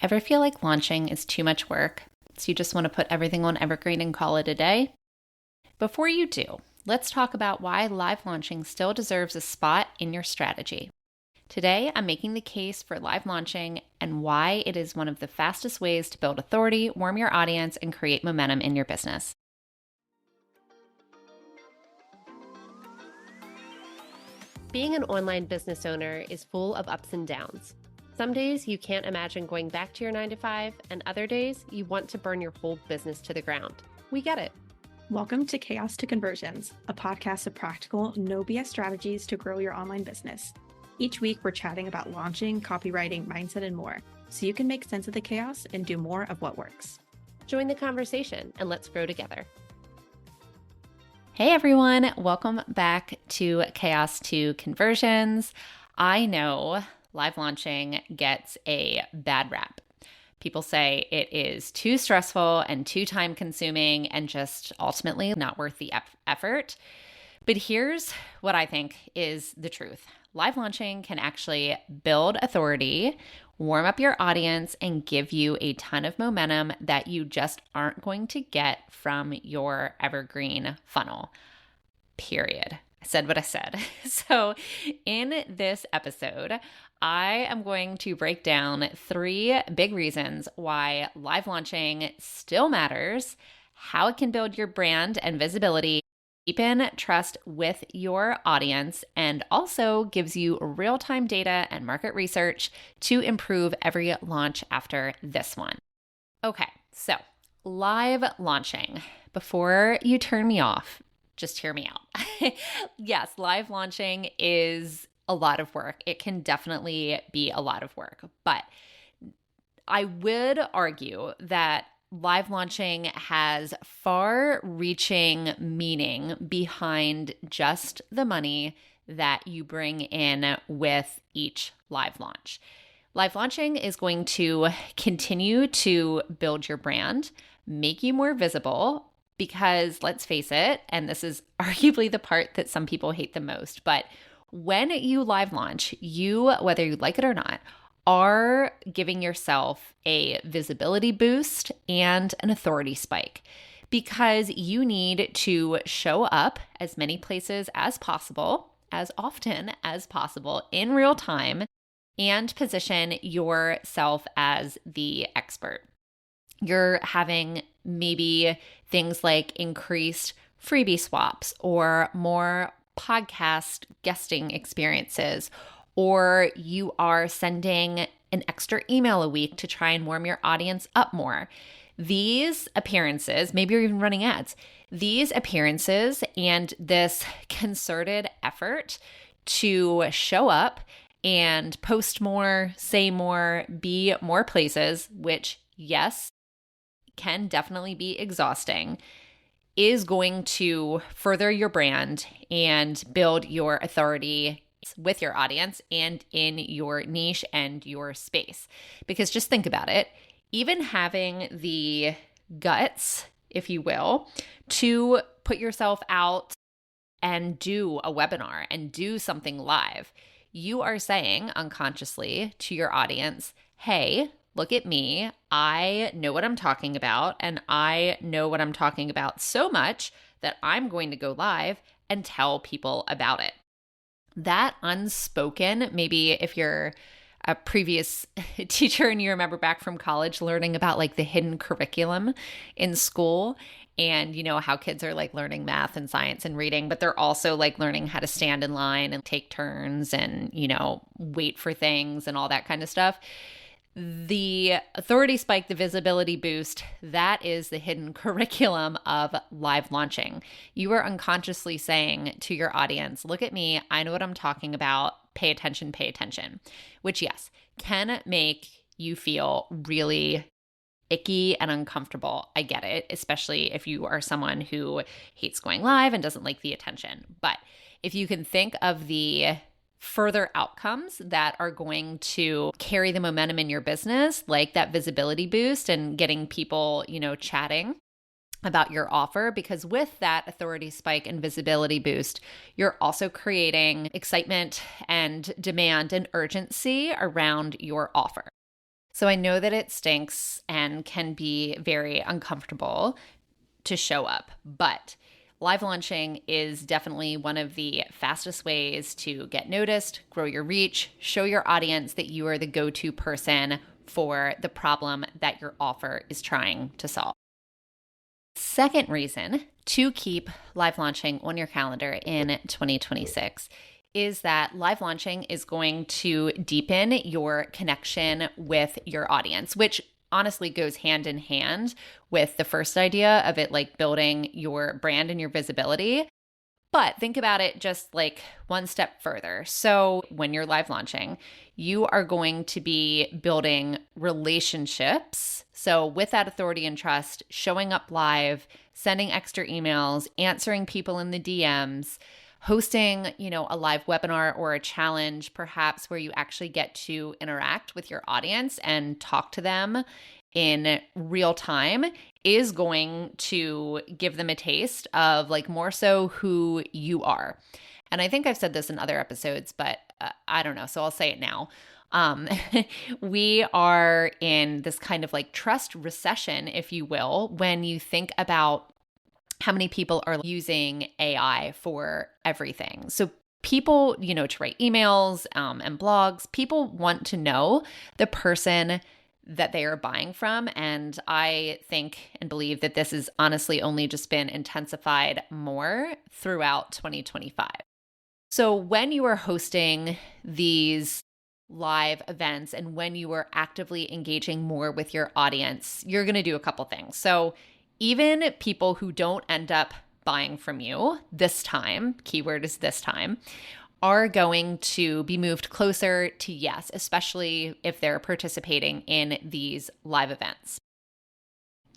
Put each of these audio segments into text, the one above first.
Ever feel like launching is too much work, so you just want to put everything on evergreen and call it a day? Before you do, let's talk about why live launching still deserves a spot in your strategy. Today, I'm making the case for live launching and why it is one of the fastest ways to build authority, warm your audience, and create momentum in your business. Being an online business owner is full of ups and downs. Some days you can't imagine going back to your 9-to-5, and other days you want to burn your whole business to the ground. We get it. Welcome to Chaos to Conversions, a podcast of practical, no BS strategies to grow your online business. Each week, we're chatting about launching, copywriting, mindset, and more, so you can make sense of the chaos and do more of what works. Join the conversation and let's grow together. Hey everyone, welcome back to Chaos to Conversions. I know live launching gets a bad rap. People say it is too stressful and too time consuming and just ultimately not worth the effort. But here's what I think is the truth. Live launching can actually build authority, warm up your audience, and give you a ton of momentum that you just aren't going to get from your evergreen funnel. Period. I said what I said. So in this episode, I am going to break down 3 big reasons why live launching still matters, how it can build your brand and visibility, deepen trust with your audience, and also gives you real-time data and market research to improve every launch after this one. Okay, so live launching. Before you turn me off, just hear me out. Yes, live launching is a lot of work. It can definitely be a lot of work, but I would argue that live launching has far-reaching meaning behind just the money that you bring in with each live launch. Live launching is going to continue to build your brand, make you more visible, because let's face it, and this is arguably the part that some people hate the most, but when you live launch, you, whether you like it or not, are giving yourself a visibility boost and an authority spike because you need to show up as many places as possible, as often as possible in real time, and position yourself as the expert. You're having maybe things like increased freebie swaps or more podcast guesting experiences, or you are sending an extra email a week to try and warm your audience up more. These appearances, maybe you're even running ads, these appearances and this concerted effort to show up and post more, say more, be more places, which, yes, can definitely be exhausting, is going to further your brand and build your authority with your audience and in your niche and your space. Because just think about it, even having the guts, if you will, to put yourself out and do a webinar and do something live, you are saying unconsciously to your audience, hey, look at me. I know what I'm talking about, and I know what I'm talking about so much that I'm going to go live and tell people about it. That unspoken, maybe if you're a previous teacher and you remember back from college learning about like the hidden curriculum in school, and you know how kids are like learning math and science and reading, but they're also like learning how to stand in line and take turns and, you know, wait for things and all that kind of stuff. The authority spike, the visibility boost, that is the hidden curriculum of live launching. You are unconsciously saying to your audience, look at me, I know what I'm talking about, pay attention, which yes, can make you feel really icky and uncomfortable. I get it, especially if you are someone who hates going live and doesn't like the attention. But if you can think of the further outcomes that are going to carry the momentum in your business, like that visibility boost and getting people, you know, chatting about your offer, because with that authority spike and visibility boost, you're also creating excitement and demand and urgency around your offer. So I know that it stinks and can be very uncomfortable to show up, but live launching is definitely one of the fastest ways to get noticed, grow your reach, show your audience that you are the go-to person for the problem that your offer is trying to solve. Second reason to keep live launching on your calendar in 2026 is that live launching is going to deepen your connection with your audience, which honestly goes hand in hand with the first idea of it, like building your brand and your visibility. But think about it just like one step further. So when you're live launching, you are going to be building relationships. So with that authority and trust, showing up live, sending extra emails, answering people in the DMs, hosting, a live webinar or a challenge, perhaps where you actually get to interact with your audience and talk to them in real time is going to give them a taste of like more so who you are. And I think I've said this in other episodes, but I don't know. So I'll say it now. We are in this kind of like trust recession, if you will, when you think about how many people are using AI for everything. So people, to write emails and blogs, people want to know the person that they are buying from. And I think and believe that this has honestly only just been intensified more throughout 2025. So when you are hosting these live events and when you are actively engaging more with your audience, you're going to do a couple things. So even people who don't end up buying from you this time, keyword is this time, are going to be moved closer to yes, especially if they're participating in these live events.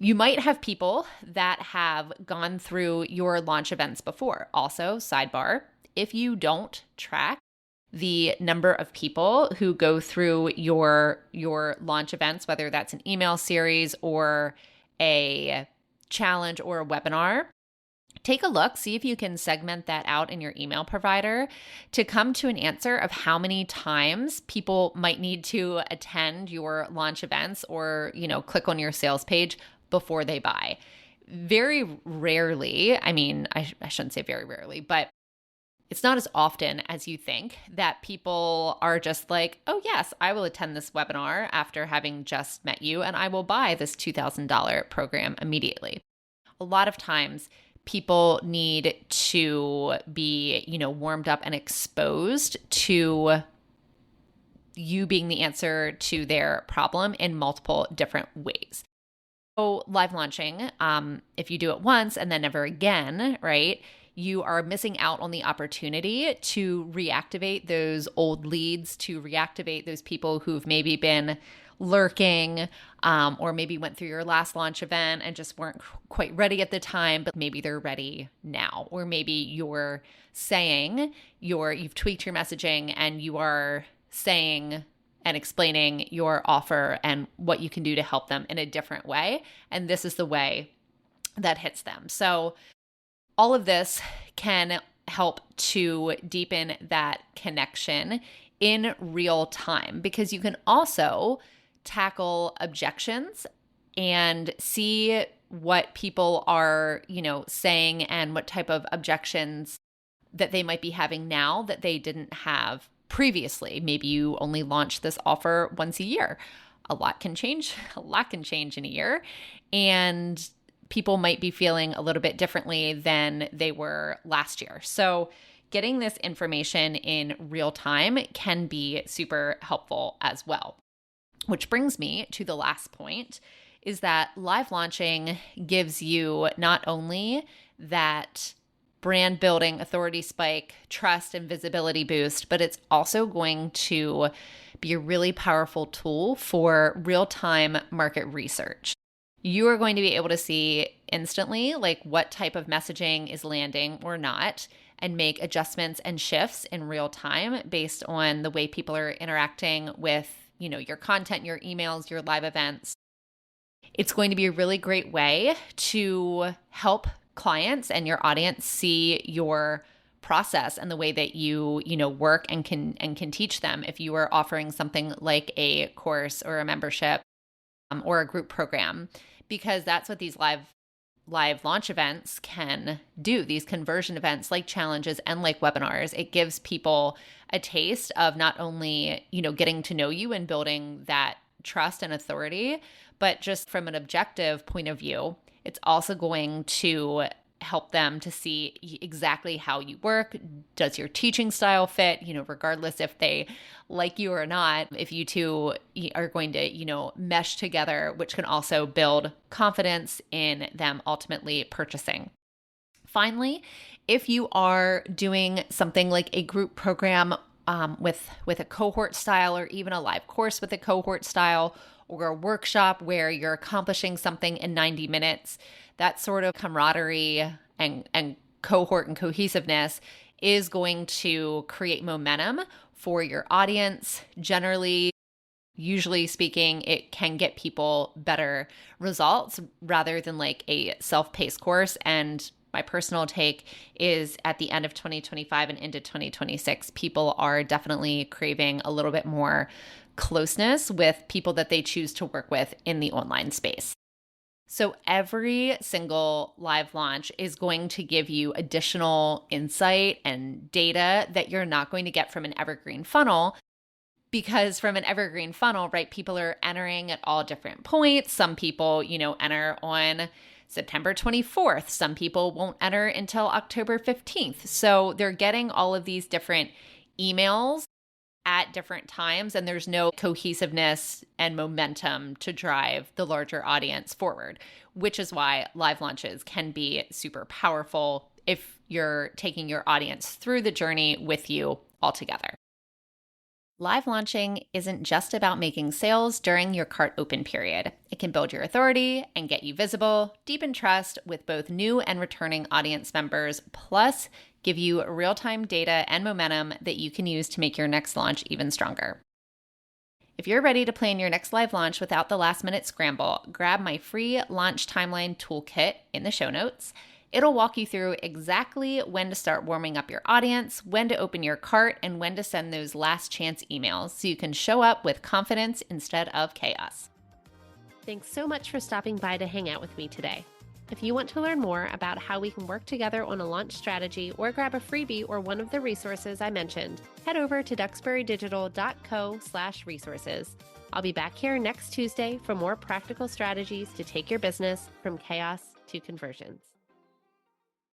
You might have people that have gone through your launch events before. Also, sidebar, if you don't track the number of people who go through your launch events, whether that's an email series or a challenge or a webinar, take a look, see if you can segment that out in your email provider to come to an answer of how many times people might need to attend your launch events or, click on your sales page before they buy. Very rarely, I shouldn't say very rarely, but it's not as often as you think that people are just like, oh yes, I will attend this webinar after having just met you and I will buy this $2,000 program immediately. A lot of times people need to be, warmed up and exposed to you being the answer to their problem in multiple different ways. So live launching, if you do it once and then never again, right, you are missing out on the opportunity to reactivate those old leads, to reactivate those people who've maybe been lurking or maybe went through your last launch event and just weren't quite ready at the time, but maybe they're ready now. Or maybe you're saying you've tweaked your messaging and you are saying and explaining your offer and what you can do to help them in a different way. And this is the way that hits them. So all of this can help to deepen that connection in real time because you can also tackle objections and see what people are, saying and what type of objections that they might be having now that they didn't have previously. Maybe you only launch this offer once a year. A lot can change. A lot can change in a year. And people might be feeling a little bit differently than they were last year. So getting this information in real time can be super helpful as well. Which brings me to the last point, is that live launching gives you not only that brand building, authority spike, trust and visibility boost, but it's also going to be a really powerful tool for real-time market research. You are going to be able to see instantly like what type of messaging is landing or not and make adjustments and shifts in real time based on the way people are interacting with, your content, your emails, your live events. It's going to be a really great way to help clients and your audience see your process and the way that you work and can teach them if you are offering something like a course or a membership or a group program, because that's what these live launch events can do. These conversion events like challenges and like webinars, it gives people a taste of not only, getting to know you and building that trust and authority, but just from an objective point of view, it's also going to help them to see exactly how you work. Does your teaching style fit? Regardless if they like you or not, if you two are going to, mesh together, which can also build confidence in them ultimately purchasing. Finally, if you are doing something like a group program with a cohort style, or even a live course with a cohort style, or a workshop where you're accomplishing something in 90 minutes, that sort of camaraderie and cohort and cohesiveness is going to create momentum for your audience. Usually speaking, it can get people better results rather than like a self-paced course. And my personal take is at the end of 2025 and into 2026, people are definitely craving a little bit more closeness with people that they choose to work with in the online space. So every single live launch is going to give you additional insight and data that you're not going to get from an evergreen funnel. Because from an evergreen funnel, right, people are entering at all different points. Some people, enter on September 24th. Some people won't enter until October 15th. So they're getting all of these different emails at different times, and there's no cohesiveness and momentum to drive the larger audience forward, which is why live launches can be super powerful if you're taking your audience through the journey with you altogether. Live launching isn't just about making sales during your cart open period. It can build your authority and get you visible, deepen trust with both new and returning audience members, plus give you real-time data and momentum that you can use to make your next launch even stronger. If you're ready to plan your next live launch without the last-minute scramble, grab my free launch timeline toolkit in the show notes. It'll walk you through exactly when to start warming up your audience, when to open your cart, and when to send those last chance emails so you can show up with confidence instead of chaos. Thanks so much for stopping by to hang out with me today. If you want to learn more about how we can work together on a launch strategy or grab a freebie or one of the resources I mentioned, head over to duxburydigital.co/resources. I'll be back here next Tuesday for more practical strategies to take your business from chaos to conversions.